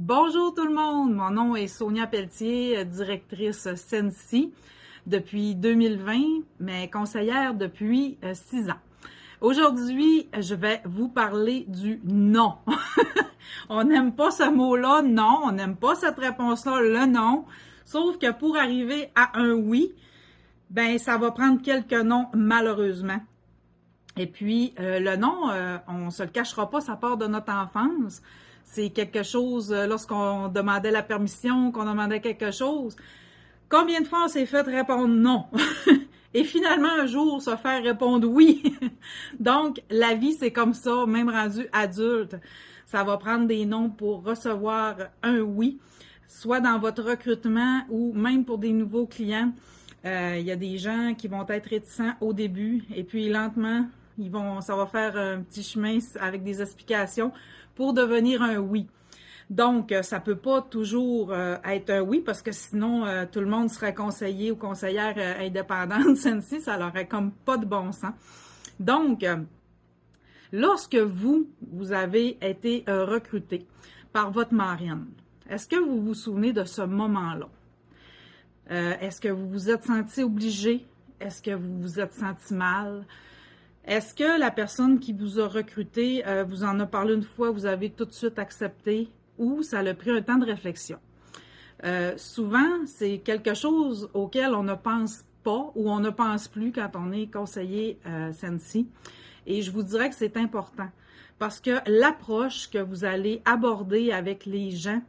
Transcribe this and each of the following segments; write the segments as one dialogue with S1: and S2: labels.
S1: Bonjour tout le monde, mon nom est Sonia Pelletier, directrice Sensi depuis 2020, mais conseillère depuis 6 ans. Aujourd'hui, je vais vous parler du non. On n'aime pas ce mot-là, non, on n'aime pas cette réponse-là, le non. Sauf que pour arriver à un oui, ben ça va prendre quelques noms malheureusement. Et puis, le non, on ne se le cachera pas, ça part de notre enfance. C'est quelque chose, lorsqu'on demandait la permission, qu'on demandait quelque chose. Combien de fois on s'est fait répondre non? Et finalement, un jour, se faire répondre oui. Donc, la vie, c'est comme ça, même rendu adulte. Ça va prendre des noms pour recevoir un oui, soit dans votre recrutement ou même pour des nouveaux clients. Il y a des gens qui vont être réticents au début et puis lentement, ça va faire un petit chemin avec des explications pour devenir un oui. Donc, ça peut pas toujours être un oui parce que sinon, tout le monde serait conseiller ou conseillère indépendante. Celle-ci, ça n'aurait comme pas de bon sens. Donc, lorsque vous avez été recruté par votre marraine, est-ce que vous vous souvenez de ce moment-là? Est-ce que vous vous êtes senti obligé? Est-ce que vous vous êtes senti mal? Est-ce que la personne qui vous a recruté vous en a parlé une fois, vous avez tout de suite accepté ou ça a pris un temps de réflexion? Souvent, c'est quelque chose auquel on ne pense pas ou on ne pense plus quand on est conseiller Sensi. Et je vous dirais que c'est important parce que l'approche que vous allez aborder avec les gens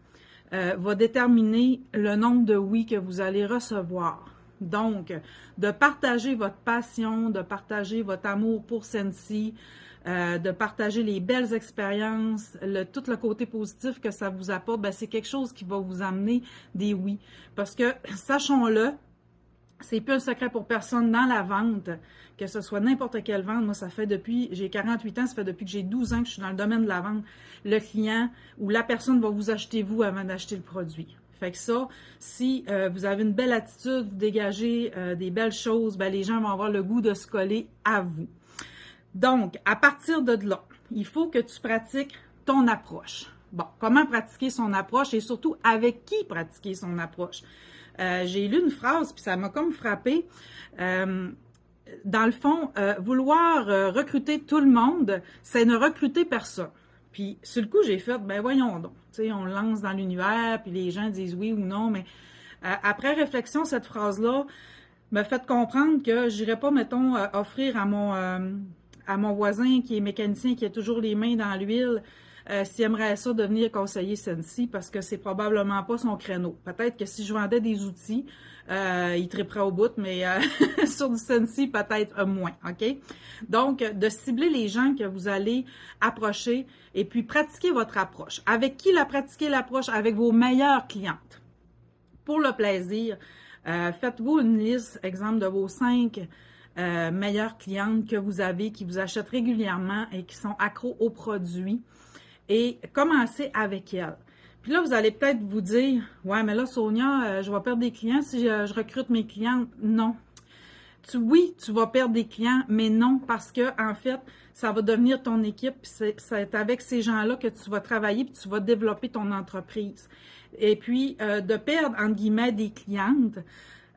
S1: va déterminer le nombre de oui que vous allez recevoir. Donc, de partager votre passion, de partager votre amour pour Sensi, de partager les belles expériences, tout le côté positif que ça vous apporte, c'est quelque chose qui va vous amener des oui. Parce que, sachons-le, c'est plus un secret pour personne dans la vente, que ce soit n'importe quelle vente. Moi, j'ai 48 ans, ça fait depuis que j'ai 12 ans que je suis dans le domaine de la vente. Le client ou la personne va vous acheter vous avant d'acheter le produit. Fait que ça, si vous avez une belle attitude, vous dégagez des belles choses, les gens vont avoir le goût de se coller à vous. Donc, à partir de là, il faut que tu pratiques ton approche. Bon, comment pratiquer son approche et surtout avec qui pratiquer son approche? J'ai lu une phrase, puis ça m'a comme frappée. Dans le fond, vouloir recruter tout le monde, c'est ne recruter personne. Puis, sur le coup, j'ai fait, voyons donc. Tu sais, on le lance dans l'univers, puis les gens disent oui ou non, mais après réflexion, cette phrase-là m'a fait comprendre que j'irais pas, mettons, offrir à mon voisin qui est mécanicien, qui a toujours les mains dans l'huile, s'il aimerait ça devenir conseiller Sensi, parce que c'est probablement pas son créneau. Peut-être que si je vendais des outils, il triperait au bout, mais sur du Sensi, peut-être moins, OK? Donc, de cibler les gens que vous allez approcher et puis pratiquer votre approche. Avec qui pratiquer l'approche? Avec vos meilleures clientes. Pour le plaisir, faites-vous une liste, exemple, de vos 5 meilleures clientes que vous avez, qui vous achètent régulièrement et qui sont accros aux produits. Et commencez avec elles. Puis là, vous allez peut-être vous dire, ouais, mais là, Sonia, je vais perdre des clients si je recrute mes clientes. Non. Oui, tu vas perdre des clients, mais non, parce que, en fait, ça va devenir ton équipe, puis c'est avec ces gens-là que tu vas travailler, puis tu vas développer ton entreprise. Et puis, de perdre, entre guillemets, des clientes,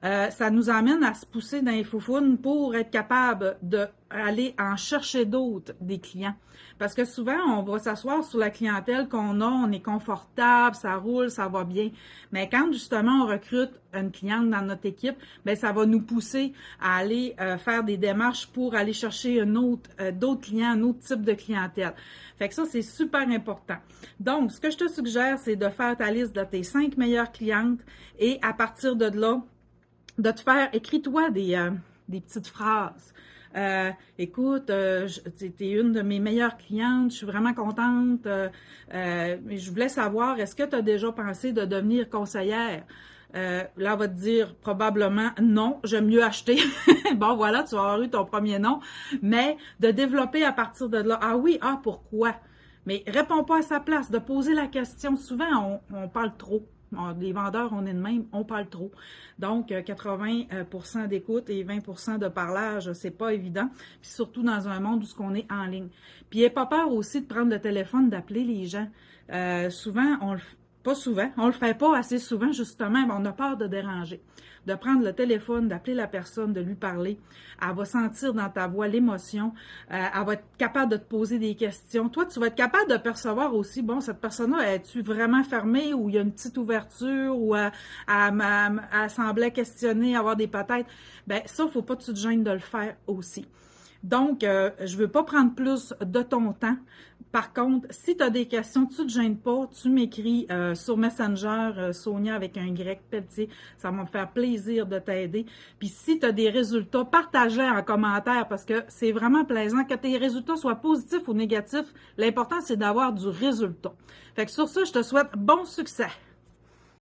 S1: ça nous amène à se pousser dans les foufounes pour être capable d'aller en chercher d'autres, des clients. Parce que souvent, on va s'asseoir sur la clientèle qu'on a, on est confortable, ça roule, ça va bien. Mais quand justement on recrute une cliente dans notre équipe, ça va nous pousser à aller faire des démarches pour aller chercher d'autres clients, un autre type de clientèle. Fait que ça, c'est super important. Donc, ce que je te suggère, c'est de faire ta liste de tes 5 meilleures clientes et à partir de là, de te faire, écris-toi des petites phrases. Écoute, t'es une de mes meilleures clientes, je suis vraiment contente. Mais je voulais savoir, est-ce que tu as déjà pensé de devenir conseillère? Là, on va te dire probablement non, j'aime mieux acheter. Bon, voilà, tu vas avoir eu ton premier nom. Mais de développer à partir de là, ah oui, ah pourquoi? Mais réponds pas à sa place, de poser la question. Souvent, on parle trop. Les vendeurs, on est de même, on parle trop. Donc, 80% d'écoute et 20% de parlage, c'est pas évident. Puis surtout dans un monde où on est en ligne. Puis, n'aie pas peur aussi de prendre le téléphone, d'appeler les gens. Souvent, pas souvent, on le fait pas assez souvent, justement, mais on a peur de déranger. De prendre le téléphone, d'appeler la personne, de lui parler. Elle va sentir dans ta voix l'émotion. Elle va être capable de te poser des questions. Toi, tu vas être capable de percevoir aussi, bon, cette personne-là, est-tu vraiment fermée ou il y a une petite ouverture ou elle semblait questionner, avoir des patates. Ben ça, il ne faut pas que tu te gênes de le faire aussi. Donc, je ne veux pas prendre plus de ton temps. Par contre, si tu as des questions, tu ne te gênes pas, tu m'écris sur Messenger, Sonia avec un Y, Pelletier. Ça va me faire plaisir de t'aider. Puis si tu as des résultats, partage-les en commentaire parce que c'est vraiment plaisant que tes résultats soient positifs ou négatifs. L'important, c'est d'avoir du résultat. Fait que sur ça, je te souhaite bon succès.